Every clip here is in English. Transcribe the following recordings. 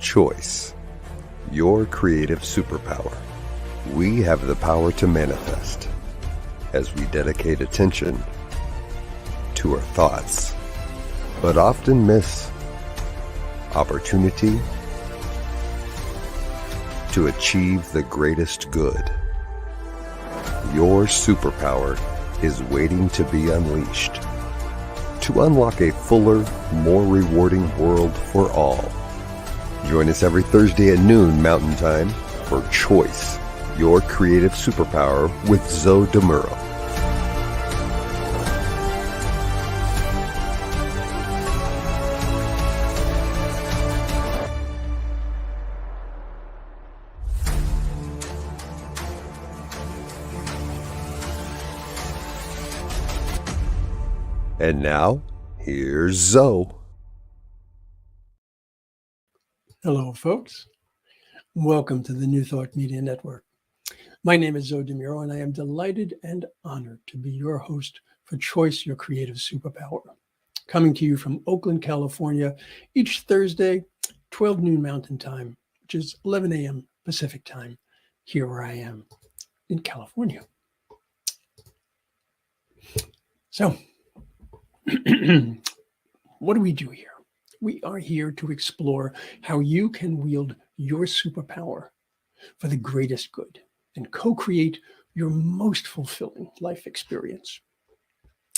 Choice, your creative superpower. We have the power to manifest as we dedicate attention to our thoughts, but often miss opportunity to achieve the greatest good. Your superpower is waiting to be unleashed to unlock a fuller, more rewarding world for all. Join us every Thursday at noon Mountain Time for Choice, your creative superpower with Zoe Muro. And now, here's Zoe. Hello, folks. Welcome to the New Thought Media Network. My name is Zoe Muro, and I am delighted and honored to be your host for Choice, Your Creative Superpower. Coming to you from Oakland, California, each Thursday, 12 noon Mountain Time, which is 11 a.m. Pacific Time, here where I am in California. So, what do we do here? We are here to explore how you can wield your superpower for the greatest good and co-create your most fulfilling life experience.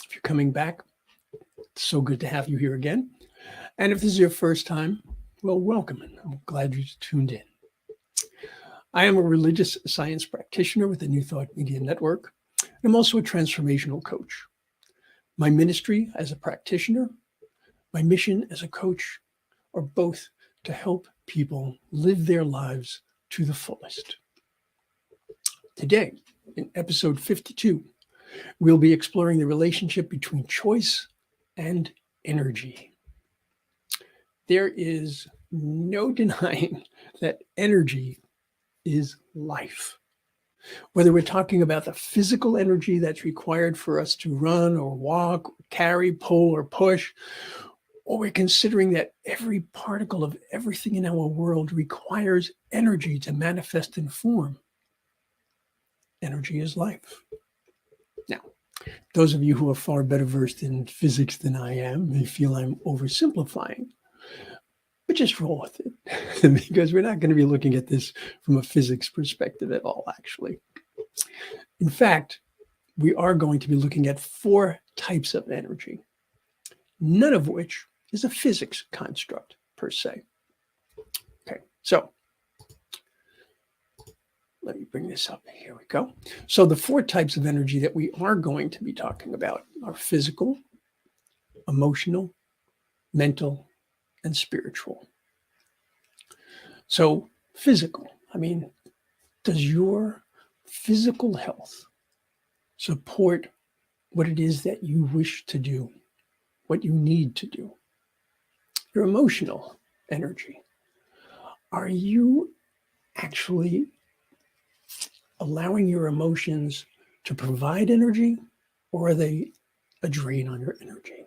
If you're coming back, it's so good to have you here again. And if this is your first time, well, welcome, and I'm glad you tuned in. I am a religious science practitioner with the New Thought Media Network. I'm also a transformational coach. My ministry as a practitioner, my mission as a coach are both to help people live their lives to the fullest. Today, in episode 52, we'll be exploring the relationship between choice and energy. There is no denying that energy is life. Whether we're talking about the physical energy that's required for us to run or walk, carry, pull, or push, or we're considering that every particle of everything in our world requires energy to manifest in form. Energy is life. Now, those of you who are far better versed in physics than I am may feel I'm oversimplifying, but just roll with it because we're not going to be looking at this from a physics perspective at all, actually. In fact, we are going to be looking at 4 types of energy, none of which is a physics construct per se. Okay, so let me bring this up. Here we go. So the 4 types of energy that we are going to be talking about are physical, emotional, mental, and spiritual. So physical, does your physical health support what it is that you wish to do, what you need to do? Your emotional energy, are you actually allowing your emotions to provide energy, or are they a drain on your energy?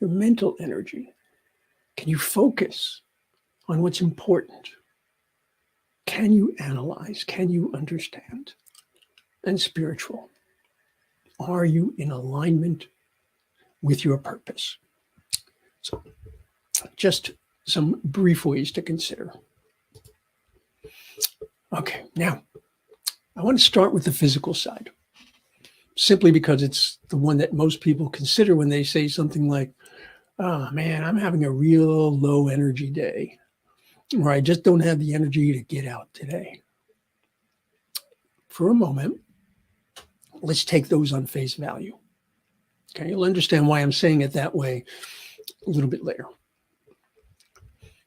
Your mental energy, can you focus on what's important? Can you analyze? Can you understand? And spiritual, are you in alignment with your purpose? So, just some brief ways to consider. Okay, now, I want to start with the physical side, simply because it's the one that most people consider when they say something like, oh man, I'm having a real low energy day, or I just don't have the energy to get out today. For a moment, let's take those on face value. Okay, you'll understand why I'm saying it that way a little bit later.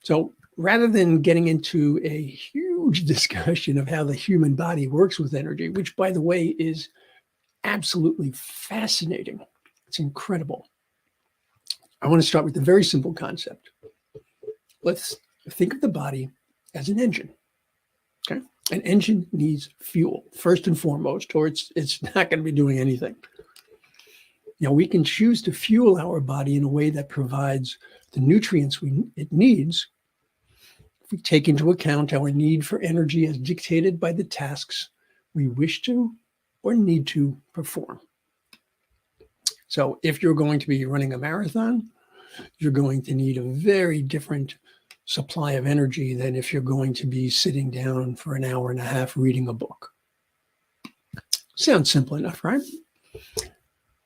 So rather than getting into a huge discussion of how the human body works with energy, which by the way is absolutely fascinating, it's incredible, I want to start with a very simple concept. Let's think of the body as an engine. Okay, an engine needs fuel first and foremost, or it's not going to be doing anything. Now, we can choose to fuel our body in a way that provides the nutrients it needs, we take into account our need for energy as dictated by the tasks we wish to or need to perform. So if you're going to be running a marathon, you're going to need a very different supply of energy than if you're going to be sitting down for an hour and a half reading a book. Sounds simple enough, right?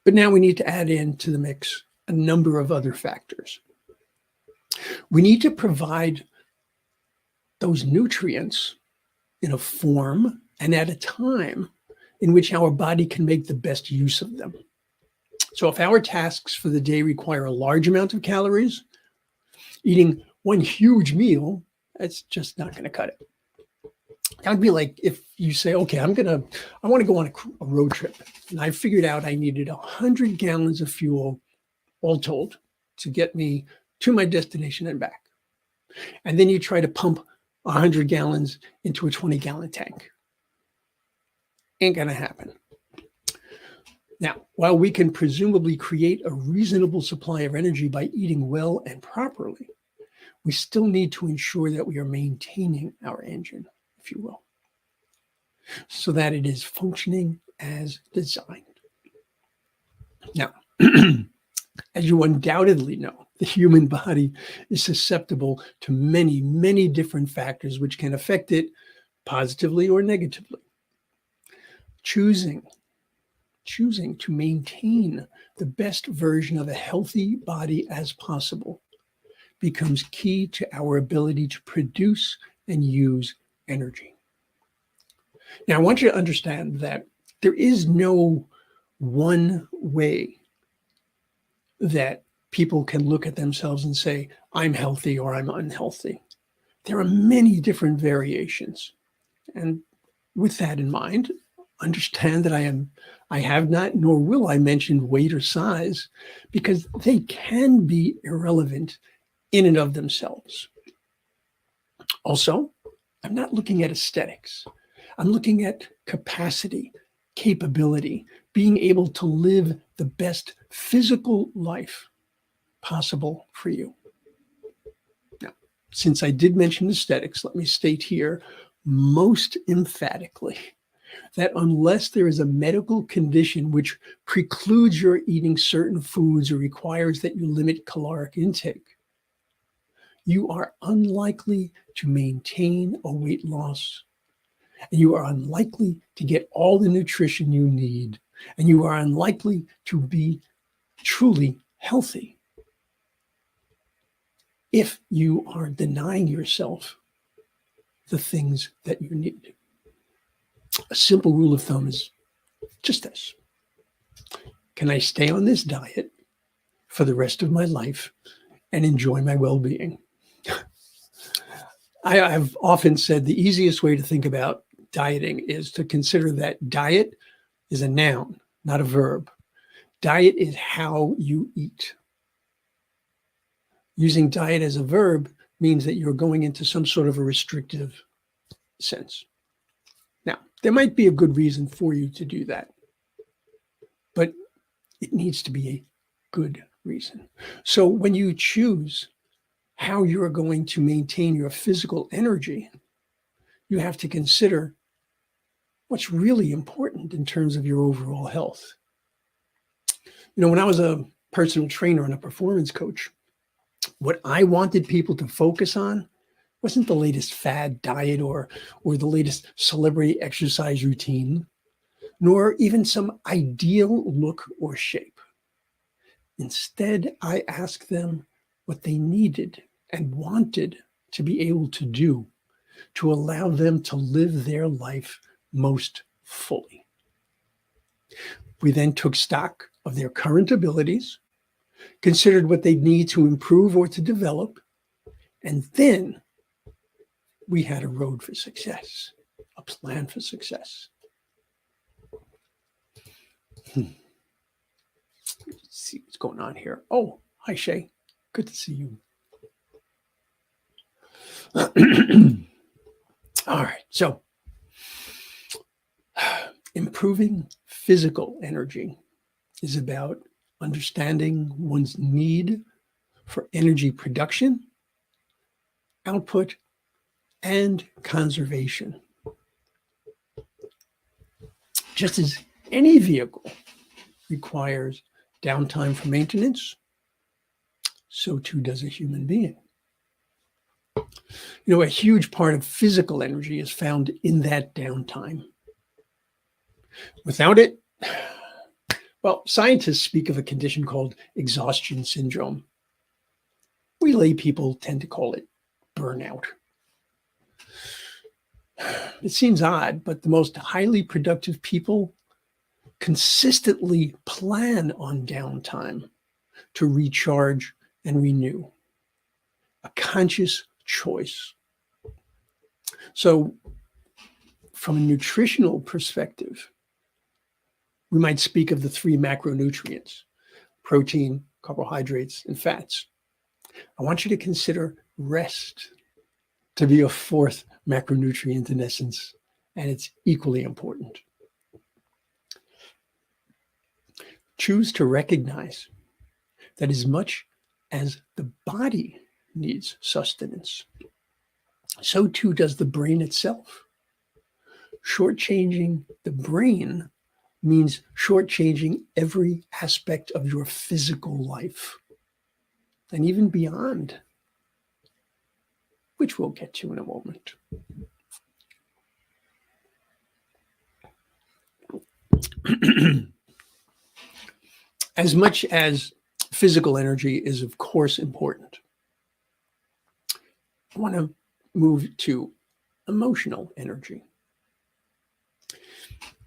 But now we need to add into the mix a number of other factors. We need to provide those nutrients in a form and at a time in which our body can make the best use of them. So if our tasks for the day require a large amount of calories, eating one huge meal, that's just not going to cut it. That would be like if you say, okay, I want to go on a road trip. And I figured out I needed 100 gallons of fuel, all told, to get me to my destination and back. And then you try to pump 100 gallons into a 20-gallon tank. Ain't going to happen. Now, while we can presumably create a reasonable supply of energy by eating well and properly, we still need to ensure that we are maintaining our engine, if you will, so that it is functioning as designed. Now, as you undoubtedly know, the human body is susceptible to many, many different factors which can affect it positively or negatively. Choosing to maintain the best version of a healthy body as possible becomes key to our ability to produce and use energy. Now, I want you to understand that there is no one way that people can look at themselves and say, I'm healthy or I'm unhealthy. There are many different variations. And with that in mind, understand that I have not, nor will I mention weight or size, because they can be irrelevant in and of themselves. Also, I'm not looking at aesthetics. I'm looking at capacity, capability, being able to live the best physical life possible for you. Now, since I did mention aesthetics, let me state here most emphatically that unless there is a medical condition which precludes your eating certain foods or requires that you limit caloric intake, you are unlikely to maintain a weight loss, and you are unlikely to get all the nutrition you need, and you are unlikely to be truly healthy if you are denying yourself the things that you need. A simple rule of thumb is just this. Can I stay on this diet for the rest of my life and enjoy my well-being? I've often said the easiest way to think about dieting is to consider that diet is a noun, not a verb. Diet is how you eat. Using diet as a verb means that you're going into some sort of a restrictive sense. Now, there might be a good reason for you to do that, but it needs to be a good reason. So when you choose how you're going to maintain your physical energy, you have to consider what's really important in terms of your overall health. You know, when I was a personal trainer and a performance coach, what I wanted people to focus on wasn't the latest fad diet or the latest celebrity exercise routine, nor even some ideal look or shape. Instead, I asked them what they needed and wanted to be able to do to allow them to live their life most fully. We then took stock of their current abilities, considered what they need to improve or to develop, and then we had a road for success, a plan for success. Let's see what's going on here. Oh, hi, Shay. Good to see you. All right. So, improving physical energy is about understanding one's need for energy production, output, and conservation. Just as any vehicle requires downtime for maintenance, so too does a human being. You know, a huge part of physical energy is found in that downtime. Without it, well, scientists speak of a condition called exhaustion syndrome. We lay people tend to call it burnout. It seems odd, but the most highly productive people consistently plan on downtime to recharge and renew. A conscious choice. So, from a nutritional perspective, we might speak of the 3 macronutrients: protein, carbohydrates, and fats. I want you to consider rest to be a 4th macronutrient in essence, and it's equally important. Choose to recognize that as much as the body needs sustenance, so too does the brain itself. Shortchanging the brain means shortchanging every aspect of your physical life, and even beyond, which we'll get to in a moment. As much as physical energy is, of course, important, I want to move to emotional energy.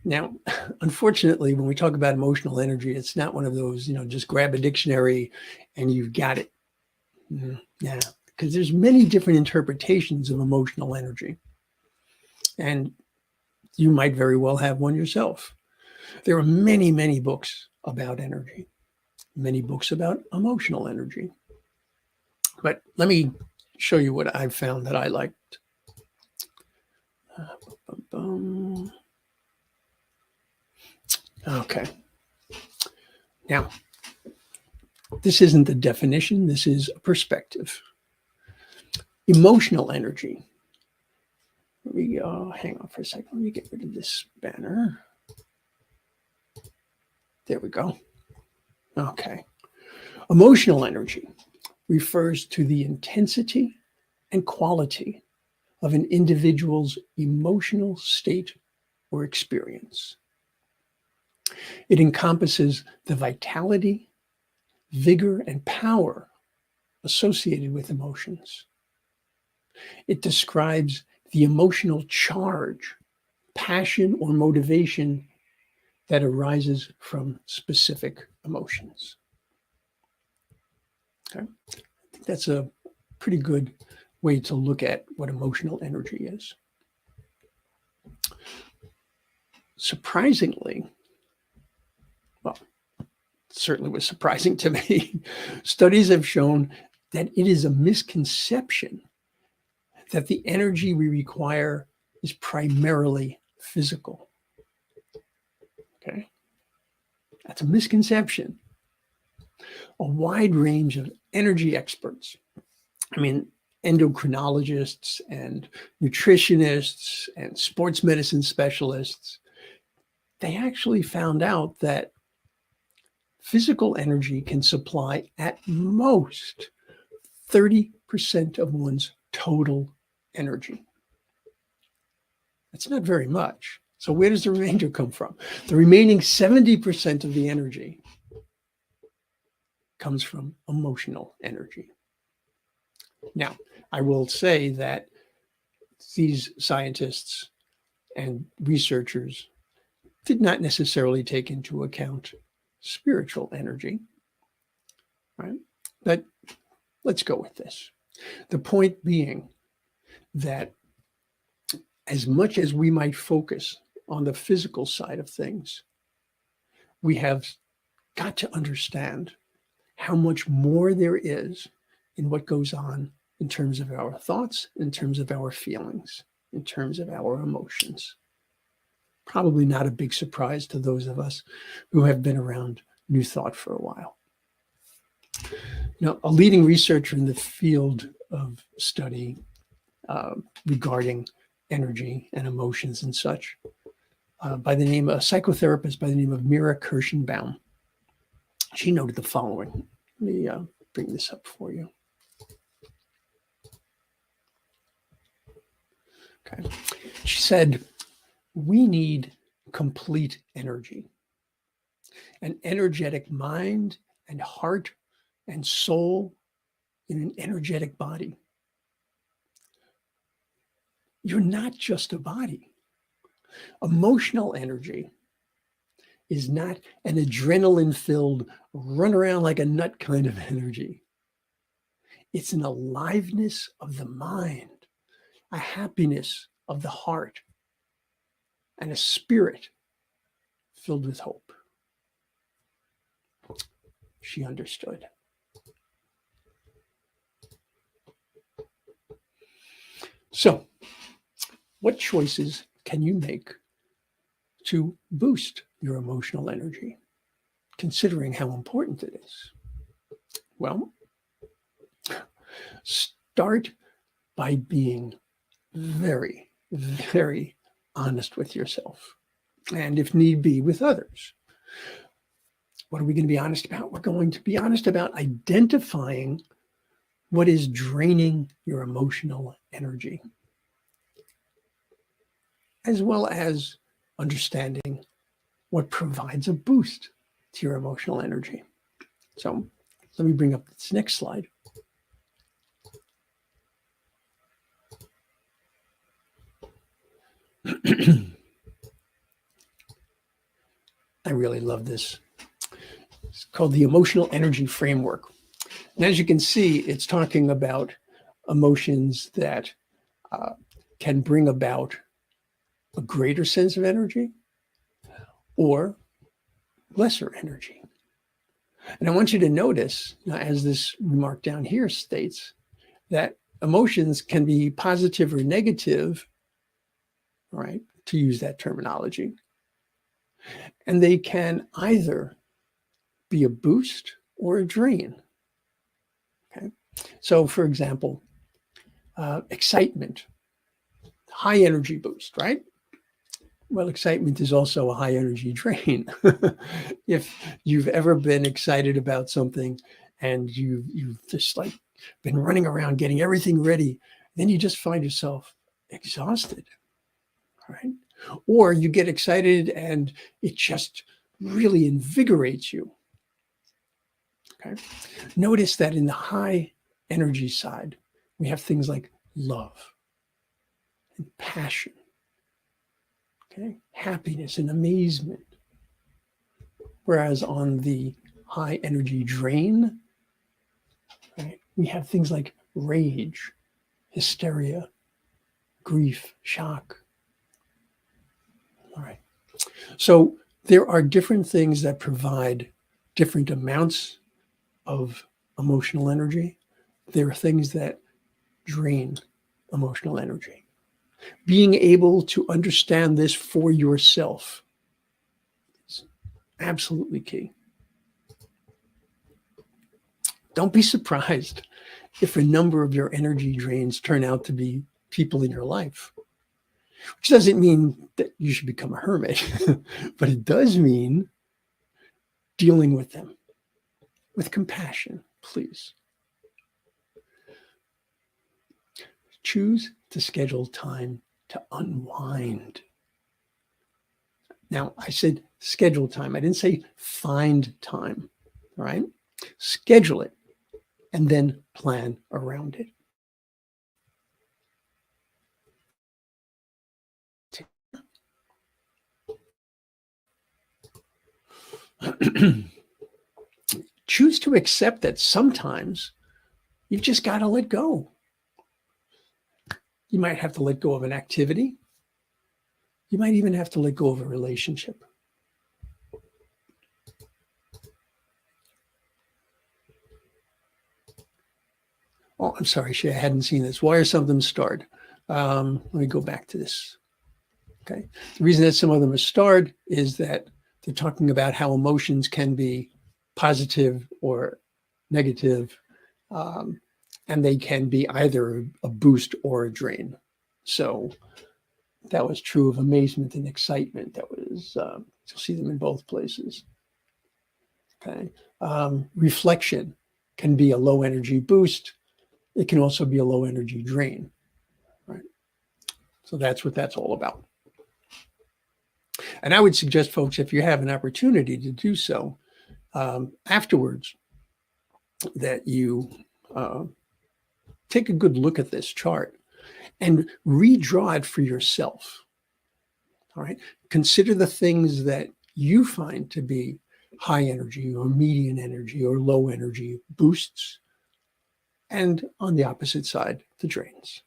Now, unfortunately, when we talk about emotional energy, it's not one of those, just grab a dictionary and you've got it. Yeah, because there's many different interpretations of emotional energy. And you might very well have one yourself. There are many, many books about energy, many books about emotional energy. But let me show you what I've found that I liked. Okay. Now, this isn't the definition. This is a perspective. Emotional energy. Let me hang on for a second. Let me get rid of this banner. There we go. Okay. Emotional energy refers to the intensity and quality of an individual's emotional state or experience. It encompasses the vitality, vigor, and power associated with emotions. It describes the emotional charge, passion, or motivation that arises from specific emotions. Okay. I think that's a pretty good way to look at what emotional energy is. Surprisingly, well, it certainly was surprising to me, studies have shown that it is a misconception that the energy we require is primarily physical. Okay. That's a misconception. A wide range of energy experts, endocrinologists and nutritionists and sports medicine specialists, they actually found out that physical energy can supply at most 30% of one's total energy. That's not very much. So where does the remainder come from? The remaining 70% of the energy comes from emotional energy. Now, I will say that these scientists and researchers did not necessarily take into account spiritual energy, right? But let's go with this. The point being that as much as we might focus on the physical side of things, we have got to understand how much more there is in what goes on in terms of our thoughts, in terms of our feelings, in terms of our emotions. Probably not a big surprise to those of us who have been around New Thought for a while. Now, a leading researcher in the field of study regarding energy and emotions and such, by the name of a psychotherapist by the name of Muro Kirschenbaum. She noted the following. Let me bring this up for you. Okay. She said, we need complete energy, an energetic mind and heart and soul in an energetic body. You're not just a body. Emotional energy is not an adrenaline-filled, run around like a nut kind of energy. It's an aliveness of the mind, a happiness of the heart, and a spirit filled with hope. She understood. So, what choices can you make to boost your emotional energy, considering how important it is? Well, start by being very, very honest with yourself, and if need be, with others. What are we going to be honest about? We're going to be honest about identifying what is draining your emotional energy, as well as understanding what provides a boost to your emotional energy. So let me bring up this next slide. I really love this. It's called the Emotional Energy Framework. And as you can see, it's talking about emotions that can bring about a greater sense of energy or lesser energy. And I want you to notice, as this remark down here states, that emotions can be positive or negative, right, to use that terminology. And they can either be a boost or a drain. Okay. So, for example, excitement, high energy boost, right? Well, excitement is also a high energy drain. If you've ever been excited about something and you've just like been running around getting everything ready, then you just find yourself exhausted, right? Or you get excited and it just really invigorates you. Okay. Notice that in the high energy side, we have things like love and passion, okay, happiness and amazement. Whereas on the high energy drain, right, we have things like rage, hysteria, grief, shock. All right. So there are different things that provide different amounts of emotional energy. There are things that drain emotional energy. Being able to understand this for yourself is absolutely key. Don't be surprised if a number of your energy drains turn out to be people in your life, which doesn't mean that you should become a hermit, but it does mean dealing with them with compassion, please. Choose to schedule time to unwind. Now, I said schedule time. I didn't say find time, all right? Schedule it and then plan around it. Choose to accept that sometimes you've just got to let go. You might have to let go of an activity. You might even have to let go of a relationship. Oh, I'm sorry, Shay, I hadn't seen this. Why are some of them starred? Let me go back to this. Okay. The reason that some of them are starred is that they're talking about how emotions can be positive or negative. and they can be either a boost or a drain. So that was true of amazement and excitement. That was, you'll see them in both places. Okay. Reflection can be a low energy boost. It can also be a low energy drain, right? So that's what that's all about. And I would suggest, folks, if you have an opportunity to do so, afterwards, that you take a good look at this chart and redraw it for yourself. All right. Consider the things that you find to be high energy or median energy or low energy boosts, and on the opposite side, the drains.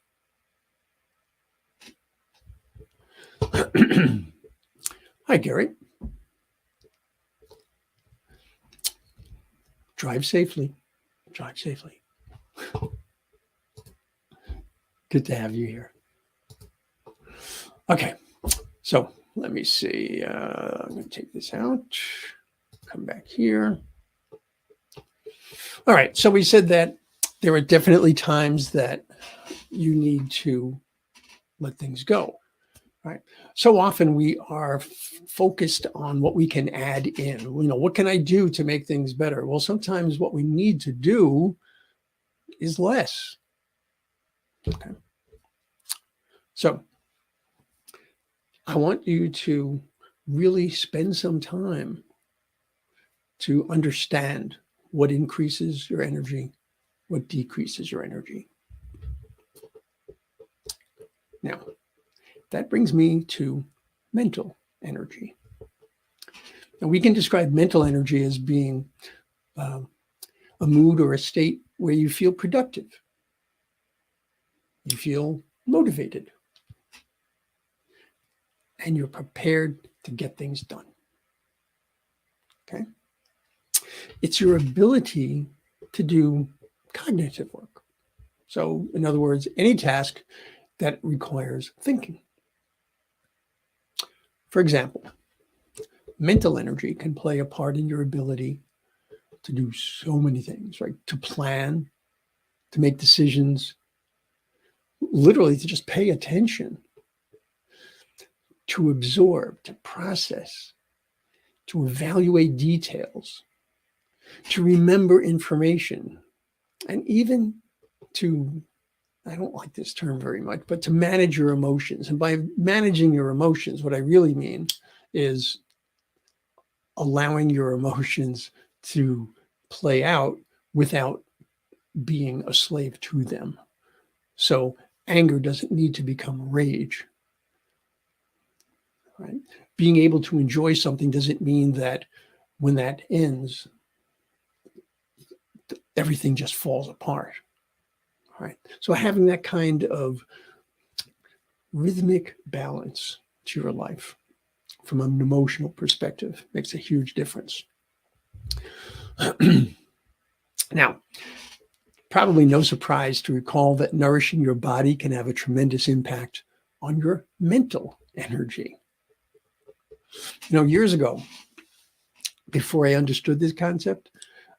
Hi, Gary. Drive safely. Drive safely. Good to have you here. Okay, so let me see. I'm going to take this out. Come back here. All right, so we said that there are definitely times that you need to let things go. Right. So often we are focused on what we can add in. You know, what can I do to make things better? Well, sometimes what we need to do is less. Okay. So I want you to really spend some time to understand what increases your energy, what decreases your energy. Now, that brings me to mental energy. Now, we can describe mental energy as being a mood or a state where you feel productive. You feel motivated. And you're prepared to get things done. Okay? It's your ability to do cognitive work. So, in other words, any task that requires thinking. For example, mental energy can play a part in your ability to do so many things, right? To plan, to make decisions, literally to just pay attention, to absorb, to process, to evaluate details, to remember information, and even to, I don't like this term very much, but to manage your emotions. And by managing your emotions, what I really mean is allowing your emotions to play out without being a slave to them. So anger doesn't need to become rage. Right? Being able to enjoy something doesn't mean that when that ends, everything just falls apart. Right? So having that kind of rhythmic balance to your life from an emotional perspective makes a huge difference. Now, probably no surprise to recall that nourishing your body can have a tremendous impact on your mental energy. You know, years ago, before I understood this concept,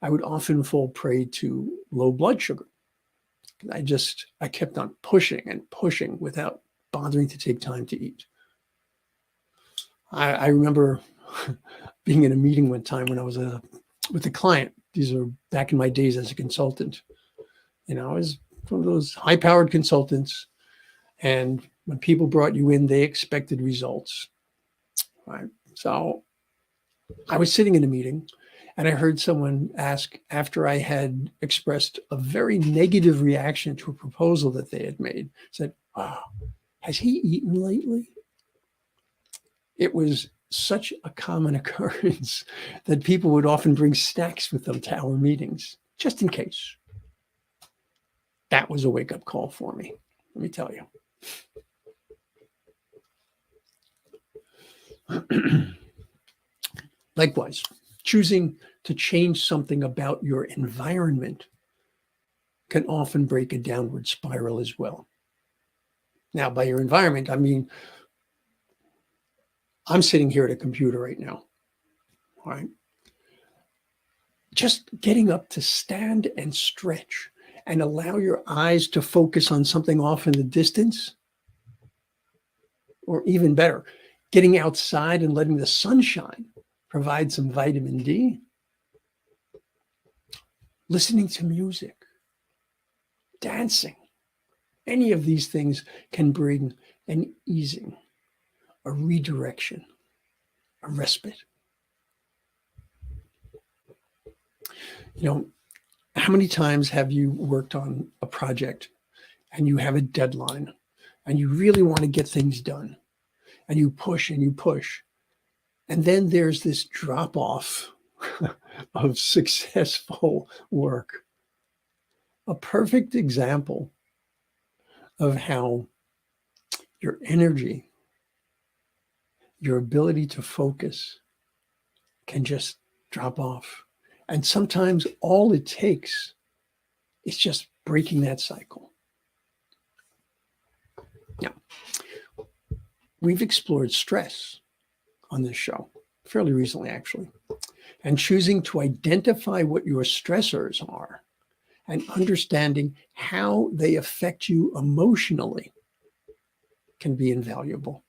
I would often fall prey to low blood sugar. I kept on pushing and pushing without bothering to take time to eat. I remember being in a meeting one time when I was with a client. These are back in my days as a consultant. You know, I was one of those high-powered consultants, and when people brought you in, they expected results. Right? So I was sitting in a meeting, and I heard someone ask, after I had expressed a very negative reaction to a proposal that they had made, said, "Wow, has he eaten lately?" It was such a common occurrence that people would often bring snacks with them to our meetings, just in case. That was a wake-up call for me, let me tell you. Likewise, choosing to change something about your environment can often break a downward spiral as well. Now, by your environment, I mean, I'm sitting here at a computer right now, all right? Just getting up to stand and stretch and allow your eyes to focus on something off in the distance, or even better, getting outside and letting the sunshine provide some vitamin D, listening to music, dancing, any of these things can bring an easing, a redirection, a respite. You know, how many times have you worked on a project and you have a deadline and you really want to get things done and you push and you push, and then there's this drop off of successful work? A perfect example of how your energy, your ability to focus can just drop off. And sometimes all it takes is just breaking that cycle. Now, we've explored stress on this show fairly recently, actually, and choosing to identify what your stressors are and understanding how they affect you emotionally can be invaluable.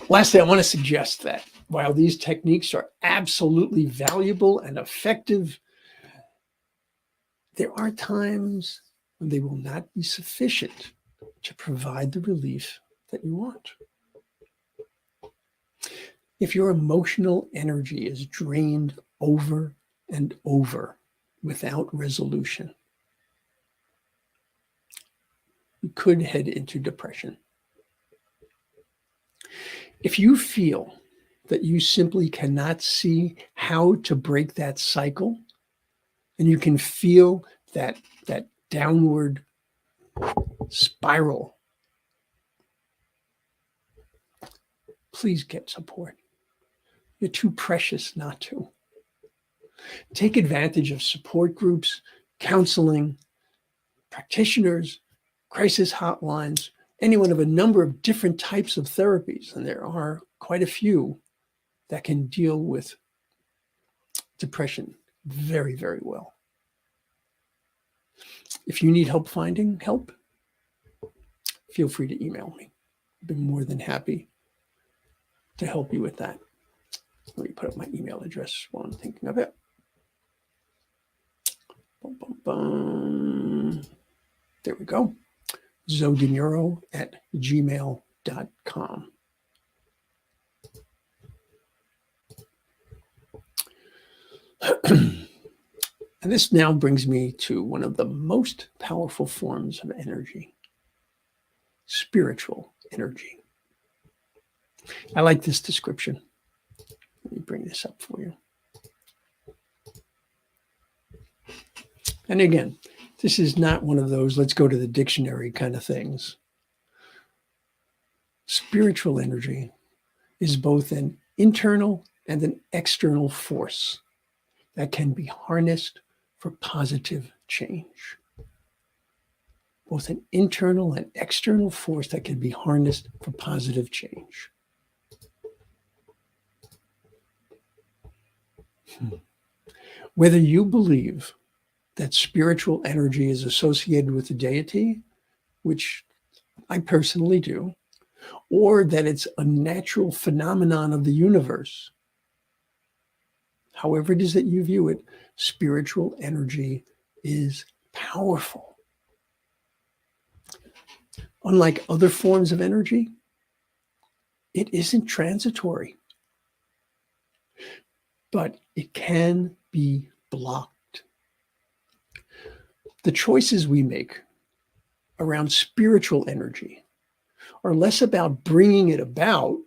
Lastly, I want to suggest that while these techniques are absolutely valuable and effective, there are times when they will not be sufficient to provide the relief that you want. If your emotional energy is drained over and over without resolution, you could head into depression. If you feel that you simply cannot see how to break that cycle, and you can feel that downward spiral, please get support. You're too precious not to. Take advantage of support groups, counseling, practitioners, crisis hotlines, any one of a number of different types of therapies, and there are quite a few that can deal with depression very, very well. If you need help finding help, feel free to email me. I've been more than happy to help you with that. Let me put up my email address while I'm thinking of it. Boom, boom, boom. There we go. zodemuro@gmail.com. And this now brings me to one of the most powerful forms of energy, spiritual energy. I like this description. Let me bring this up for you. And again, this is not one of those let's go to the dictionary kind of things. Spiritual energy is both an internal and an external force that can be harnessed for positive change. Both an internal and external force that can be harnessed for positive change. Whether you believe that spiritual energy is associated with the deity, which I personally do, or that it's a natural phenomenon of the universe, however it is that you view it, spiritual energy is powerful. Unlike other forms of energy, it isn't transitory, but it can be blocked. The choices we make around spiritual energy are less about bringing it about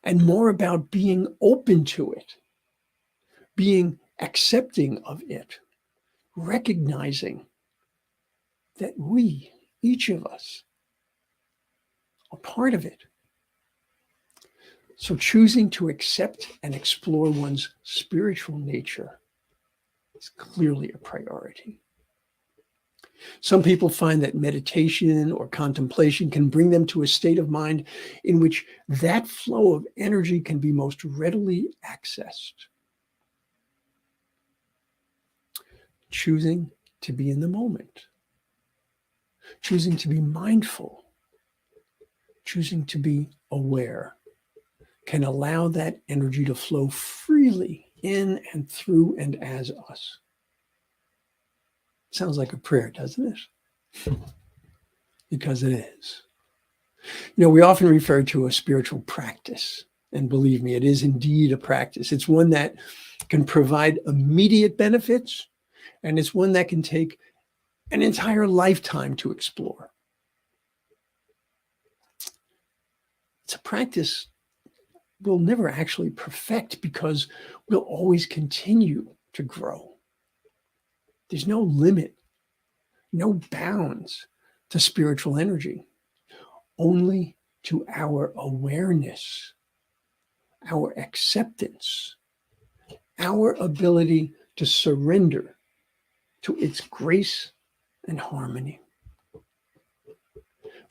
and more about being open to it, being accepting of it, recognizing that we, each of us, are part of it. So choosing to accept and explore one's spiritual nature is clearly a priority. Some people find that meditation or contemplation can bring them to a state of mind in which that flow of energy can be most readily accessed. choosing to be in the moment, choosing to be mindful, choosing to be aware, can allow that energy to flow freely in and through and as us. Sounds like a prayer, doesn't it? Because it is. We often refer to a spiritual practice, and believe me, it is indeed a practice. It's one that can provide immediate benefits, and it's one that can take an entire lifetime to explore. It's a practice we'll never actually perfect because we'll always continue to grow. There's no limit, no bounds to spiritual energy, only to our awareness, our acceptance, our ability to surrender to its grace and harmony.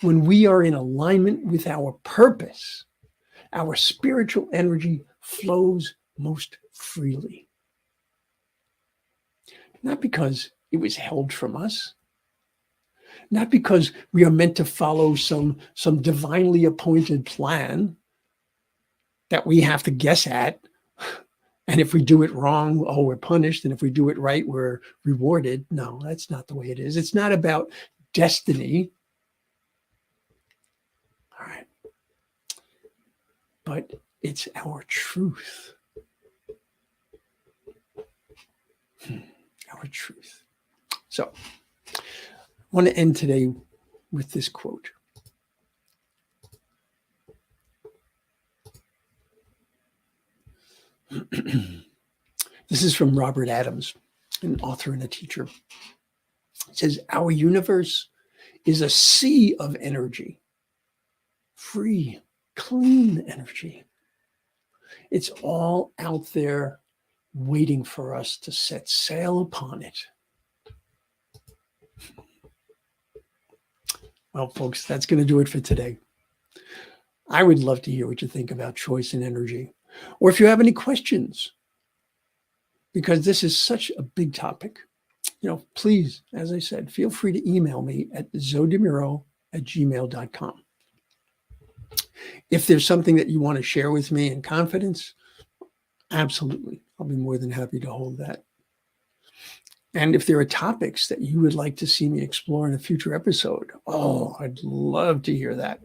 When we are in alignment with our purpose, our spiritual energy flows most freely. Not because it was held from us, not because we are meant to follow some divinely appointed plan that we have to guess at. And if we do it wrong, we're punished. And if we do it right, we're rewarded. No, that's not the way it is. It's not about destiny. All right. But it's our truth. Our truth. So I want to end today with this quote. This is from Robert Adams, an author and a teacher. It says, our universe is a sea of energy, free, clean energy. It's all out there waiting for us to set sail upon it. Well, folks, that's going to do it for today. I would love to hear what you think about choice and energy, or if you have any questions, because this is such a big topic. Please, as I said, feel free to email me at zodimuro@gmail.com. If there's something that you want to share with me in confidence, absolutely. I'll be more than happy to hold that. And if there are topics that you would like to see me explore in a future episode, I'd love to hear that.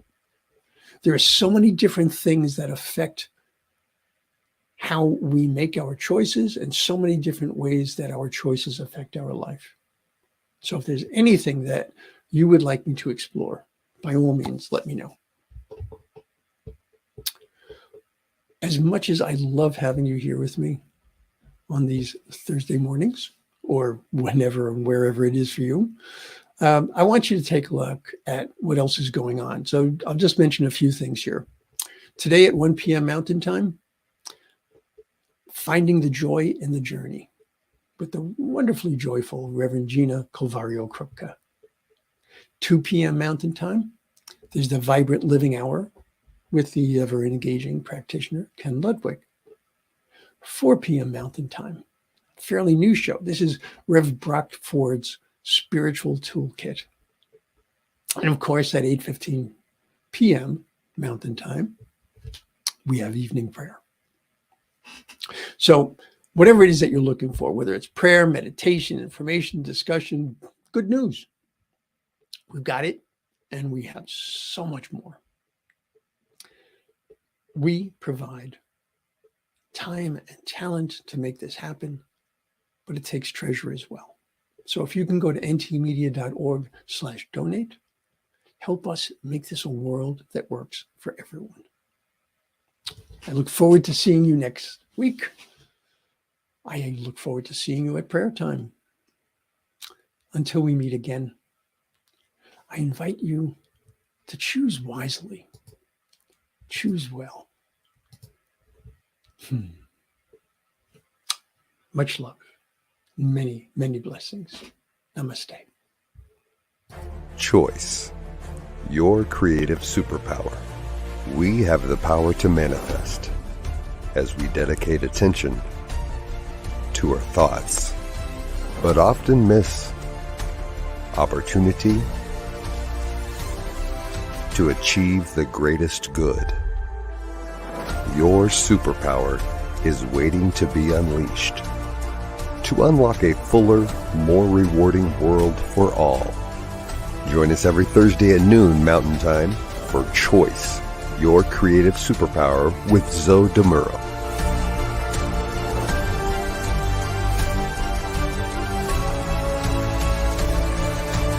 There are so many different things that affect how we make our choices and so many different ways that our choices affect our life. So if there's anything that you would like me to explore, by all means, let me know. As much as I love having you here with me on these Thursday mornings, or whenever and wherever it is for you, I want you to take a look at what else is going on. So I'll just mention a few things here. Today at 1 p.m. Mountain Time, Finding the Joy in the Journey with the wonderfully joyful Reverend Gina Colvario-Krupka. 2 p.m. Mountain Time, there's the Vibrant Living Hour with the ever-engaging practitioner, Ken Ludwig. 4 p.m. Mountain Time, fairly new show. This is Rev Brock Ford's Spiritual Toolkit. And of course, at 8:15 p.m. Mountain Time, we have evening prayer. So whatever it is that you're looking for, whether it's prayer, meditation, information, discussion, good news. We've got it, and we have so much more. We provide time and talent to make this happen, but it takes treasure as well. So if you can go to ntmedia.org/donate, help us make this a world that works for everyone. I look forward to seeing you next week. I look forward to seeing you at prayer time. Until we meet again, I invite you to choose wisely. Choose well. Much love. Many, many blessings. Namaste. Choice. Your creative superpower. We have the power to manifest as we dedicate attention to our thoughts but often miss opportunity to achieve the greatest good. Your superpower is waiting to be unleashed to unlock a fuller, more rewarding world for all. Join us every Thursday at noon Mountain Time for Choice, Your Creative Superpower with Zoe Muro.